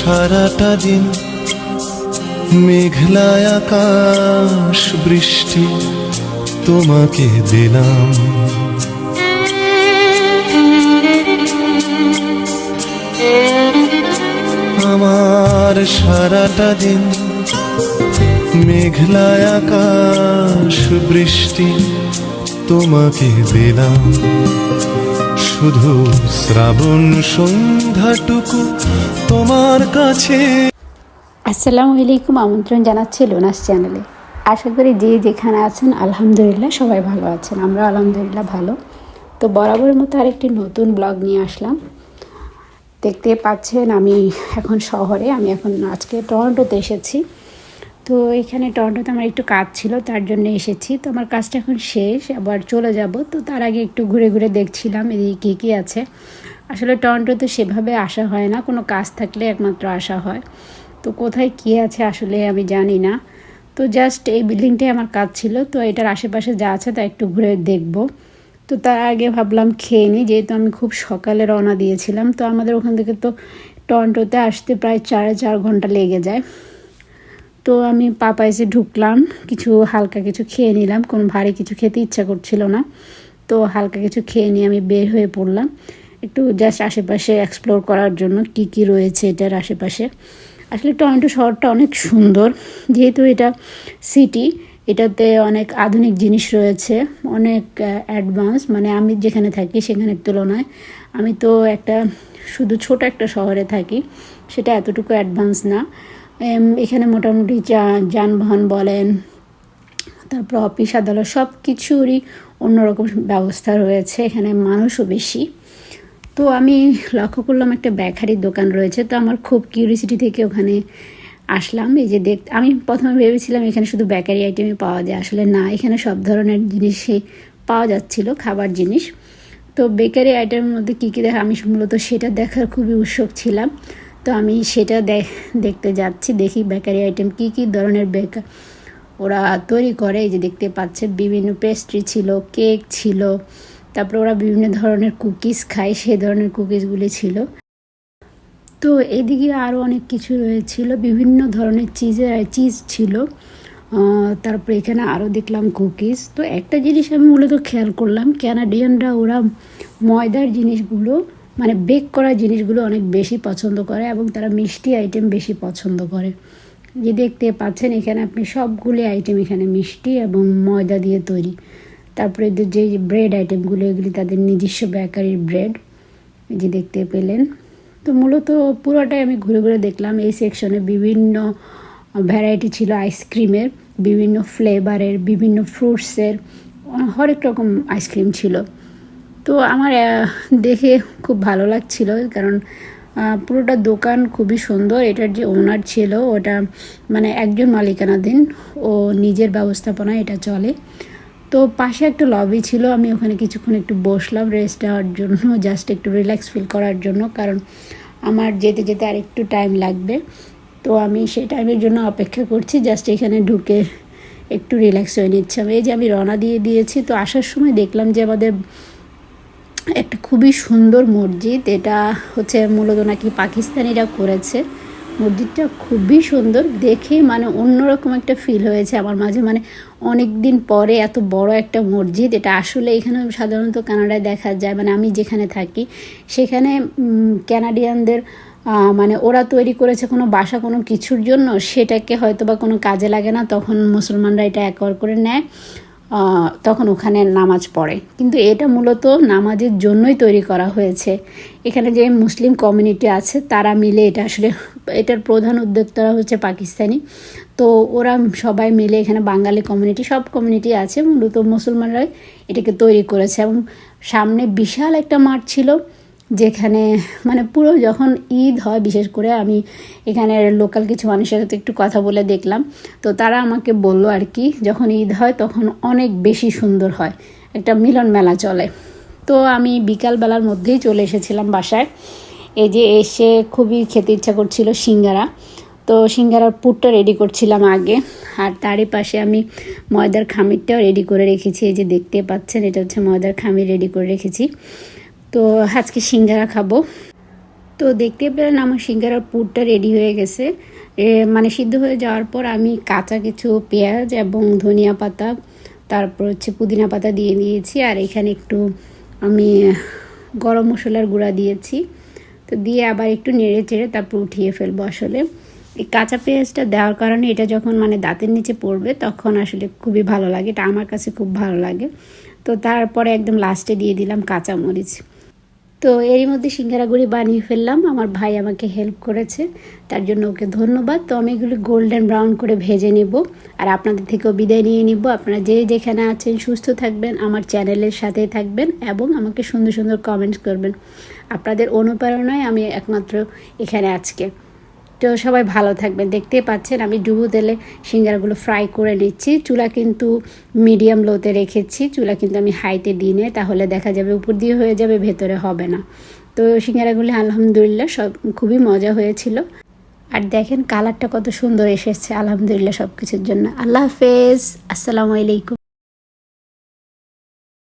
সারাটা দিন মেঘলা আকাশ বৃষ্টি তোমাকে দিলাম। আমার সারাটা দিন মেঘলা আকাশ বৃষ্টি তোমাকে দিলাম। শুধু শ্রাবণ সন্ধ্যাটুকু তোমার কাছে। আসসালামু আলাইকুম, আমন্ত্রণ জানাচ্ছি লোনাস চ্যানেলে। আশা করি যে যেখানে আছেন আলহামদুলিল্লাহ সবাই ভালো আছেন, আমরা আলহামদুলিল্লাহ ভালো। তো বরাবরের মতো আরেকটি নতুন ব্লগ নিয়ে আসলাম। দেখতে পাচ্ছেন আমি এখন শহরে, আমি এখন আজকে টরন্টোতে এসেছি। তো এখানে টরন্টোতে আমার একটু কাজ ছিল, তার জন্য এসেছি। তো আমার কাজটা এখন শেষ, আবার চলে যাব। তো তার আগে একটু ঘুরে ঘুরে দেখছিলাম এদিকে কী কী আছে। আসলে টরন্টোতে সেভাবে আসা হয় না, কোনো কাজ থাকলে একমাত্র আসা হয়। তো কোথায় কী আছে আসলে আমি জানি না। তো জাস্ট এই বিল্ডিংটাই আমার কাজ ছিল, তো এটার আশেপাশে যা আছে তা একটু ঘুরে দেখব। তো তার আগে ভাবলাম খেয়ে নিই, যেহেতু আমি খুব সকালে রওনা দিয়েছিলাম। তো আমাদের ওখান থেকে তো টরন্টোতে আসতে প্রায় 4.5 ঘন্টা লেগে যায়। তো আমি পাপাইসে ঢুকলাম, কিছু হালকা কিছু খেয়ে নিলাম, কোনো ভারী কিছু খেতে ইচ্ছা করছিল না। তো হালকা কিছু খেয়ে নিয়ে আমি বের হয়ে পড়লাম একটু জাস্ট আশেপাশে এক্সপ্লোর করার জন্য কী কী রয়েছে এটার আশেপাশে। আসলে টরন্টো শহরটা অনেক সুন্দর, যেহেতু এটা সিটি, এটাতে অনেক আধুনিক জিনিস রয়েছে, অনেক অ্যাডভান্স। মানে আমি যেখানে থাকি সেখানের তুলনায় আমি তো একটা শুধু ছোট একটা শহরে থাকি, সেটা এতটুকু অ্যাডভান্স না। এখানে মোটামুটি যানবাহন বলেন, তারপর অফিস আদালত সব কিছুরই অন্যরকম ব্যবস্থা রয়েছে, এখানে মানুষও বেশি। তো আমি লক্ষ্য করলাম একটা বেকারির দোকান রয়েছে, তো আমার খুব কিউরিয়াসিটি থেকে ওখানে আসলাম। এই যে আমি প্রথমে ভেবেছিলাম এখানে শুধু বেকারি আইটেমই পাওয়া যায়, আসলে না, এখানে সব ধরনের জিনিসই পাওয়া যাচ্ছিল, খাবার জিনিস। তো বেকারি আইটেমের মধ্যে কী কী দেখা, আমি মূলত সেটা দেখার খুবই উৎসুক ছিলাম। তো আমি সেটা দেখতে যাচ্ছি, দেখি বেকারি আইটেম কী কী ধরনের ওরা তৈরি করে। এই যে দেখতে পাচ্ছেন বিভিন্ন পেস্ট্রি ছিল, কেক ছিল, তারপর ওরা বিভিন্ন ধরনের কুকিজ খায়, সেই ধরনের কুকিজগুলি ছিল। তো এদিকে আরও অনেক কিছু রয়েছিল, বিভিন্ন ধরনের চিজ ছিল। তারপরে এখানে আরও দেখলাম কুকিজ। তো একটা জিনিস আমি মূলত খেয়াল করলাম, ক্যানাডিয়ানরা ওরা ময়দার জিনিসগুলো, মানে বেক করা জিনিসগুলো অনেক বেশি পছন্দ করে, এবং তারা মিষ্টি আইটেম বেশি পছন্দ করে। যে দেখতে পাচ্ছেন এখানে আপনি সবগুলি আইটেম এখানে মিষ্টি এবং ময়দা দিয়ে তৈরি। তারপরে এদের যে ব্রেড আইটেমগুলো, এগুলি তাদের নিজস্ব বেকারির ব্রেড, এই যে দেখতে পেলেন। তো মূলত পুরোটাই আমি ঘুরে ঘুরে দেখলাম। এই সেকশনে বিভিন্ন ভ্যারাইটি ছিল আইসক্রিমের, বিভিন্ন ফ্লেভারের, বিভিন্ন ফ্রুটসের, হরেক রকম আইসক্রিম ছিল। তো আমার দেখে খুব ভালো লাগছিল, কারণ পুরোটা দোকান খুবই সুন্দর। এটার যে ওনার ছিল ওটা মানে একজন মালিকানাধীন, ও নিজের ব্যবস্থাপনায় এটা চলে। তো পাশে একটা লবি ছিল, আমি ওখানে কিছুক্ষণ একটু বসলাম রেস্ট নেওয়ার জন্য, জাস্ট একটু রিল্যাক্স ফিল করার জন্য, কারণ আমার যেতে যেতে আর একটু টাইম লাগবে। তো আমি সেই টাইমের জন্য অপেক্ষা করছি, জাস্ট এখানে ঢুকে একটু রিল্যাক্স হয়ে নিচ্ছি। এই যে আমি রওনা দিয়েছি। তো আসার সময় দেখলাম যে আমাদের একটা খুবই সুন্দর মসজিদ, এটা হচ্ছে মূলত নাকি পাকিস্তানিরা করেছে। মসজিদটা খুবই সুন্দর দেখে, মানে অন্যরকম একটা ফিল হয়েছে আমার মাঝে। মানে অনেক দিন পরে এত বড় একটা মসজিদ, এটা আসলে এখানে সাধারণত কানাডায় দেখা যায়, মানে আমি যেখানে থাকি সেখানে ক্যানাডিয়ানদের মানে ওরা তৈরি করেছে কোনো বাসা কোনো কিছুর জন্য, সেটাকে হয়তো বা কোনো কাজে লাগে না, তখন মুসলমানরা এটা অ্যাকোয়ার করে নেয়, তখন ওখানে নামাজ পড়ে। কিন্তু এটা মূলত নামাজের জন্যই তৈরি করা হয়েছে। এখানে যে মুসলিম কমিউনিটি আছে তারা মিলে এটা, আসলে এটার প্রধান উদ্যোক্তারা হচ্ছে পাকিস্তানি। তো ওরা সবাই মিলে, এখানে বাঙালি কমিউনিটি, সব কমিউনিটি আছে, মূলত মুসলমানরাই এটাকে তৈরি করেছে। এবং সামনে বিশাল একটা মাঠ ছিল, যেখানে মানে পুরো যখন ঈদ হয়, বিশেষ করে আমি এখানের লোকাল কিছু মানুষের সাথে একটু কথা বলে দেখলাম, তো তারা আমাকে বললো আর কি, যখন ঈদ হয় তখন অনেক বেশি সুন্দর হয়, একটা মিলন মেলা চলে। তো আমি বিকালবেলার মধ্যেই চলে এসেছিলাম বাসায়। এই যে এসে খুবই খেতে ইচ্ছা করছিল সিঙ্গারা, তো সিঙ্গারার পুরটা রেডি করছিলাম আগে, আর তারই পাশে আমি ময়দার খামিরটাও রেডি করে রেখেছি। এই যে দেখতে পাচ্ছেন এটা হচ্ছে ময়দার খামির রেডি করে রেখেছি। তো আজকে সিঙ্গারা খাবো। তো দেখতে পেলেন আমার সিঙ্গারার পুরটা রেডি হয়ে গেছে। মানে সিদ্ধ হয়ে যাওয়ার পর আমি কাঁচা কিছু পেঁয়াজ এবং ধনিয়া পাতা, তারপর হচ্ছে পুদিনা পাতা দিয়ে দিয়েছি। আর এখানে একটু আমি গরম মশলার গুঁড়া দিয়েছি। তো দিয়ে আবার একটু নেড়ে চেড়ে তারপর উঠিয়ে ফেলবো। আসলে এই কাঁচা পেঁয়াজটা দেওয়ার কারণে এটা যখন মানে দাঁতের নিচে পড়বে তখন আসলে খুবই ভালো লাগে, এটা আমার কাছে খুব ভালো লাগে। তো তারপরে একদম লাস্টে দিয়ে দিলাম কাঁচামরিচ। তো এরই মধ্যে সিঙ্গারাগুলি বানিয়ে ফেললাম। আমার ভাই আমাকে হেল্প করেছে, তার জন্য ওকে ধন্যবাদ। তো আমি এগুলি গোল্ডেন ব্রাউন করে ভেজে নেব আর আপনাদের থেকেও বিদায় নিয়ে নিব। আপনারা যে যেখানে আছেন সুস্থ থাকবেন, আমার চ্যানেলের সাথে থাকবেন এবং আমাকে সুন্দর সুন্দর কমেন্টস করবেন। আপনাদের অনুপ্রেরণায় আমি একমাত্র এখানে আজকে। তো সবাই ভালো থাকবেন। দেখতেই পাচ্ছেন আমি ডুবো তেলে সিঙ্গারাগুলো ফ্রাই করে নিচ্ছি। চুলা কিন্তু মিডিয়াম লোতে রেখেছি, চুলা কিন্তু আমি হাইতে দিই না, তাহলে দেখা যাবে উপর দিয়ে হয়ে যাবে, ভেতরে হবে না। তো সিঙ্গারাগুলি আলহামদুলিল্লাহ সব খুবই মজা হয়েছিল। আর দেখেন কালারটা কত সুন্দর এসেছে, আলহামদুলিল্লাহ সব কিছুর জন্য। আল্লাহ হাফেজ, আসসালামু আলাইকুম।